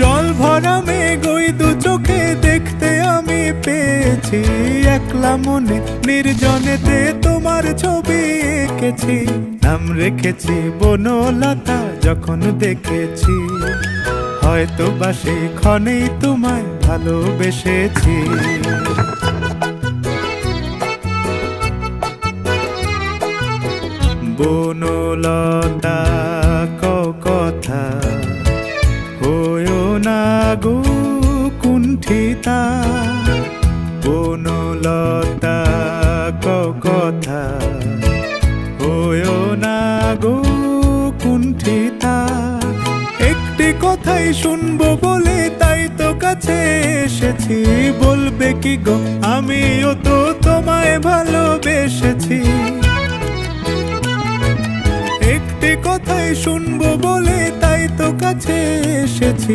জল ভরা মেঘ ওই দু চোখে দেখতে আমি পেয়েছি, একলা মনে নির্জনেতে তোমার ছবি এঁকেছি। নাম রেখেছি বনলতা যখন দেখেছি, হয়তো বা সেই ক্ষণেই তোমায় ভালোবেসেছি। বনলতা কথা হয়ো না গো কুণ্ঠিতা, বনলতা কথা হয়ো না গো কুণ্ঠিতা। একটি কথাই শুনবো বলে তাই তো কাছে এসেছি, বলবে কি গো আমিও তো তোমায় ভালোবেসেছি। একটি কথাই শুনবো বলে তাই তো কাছে এসেছি।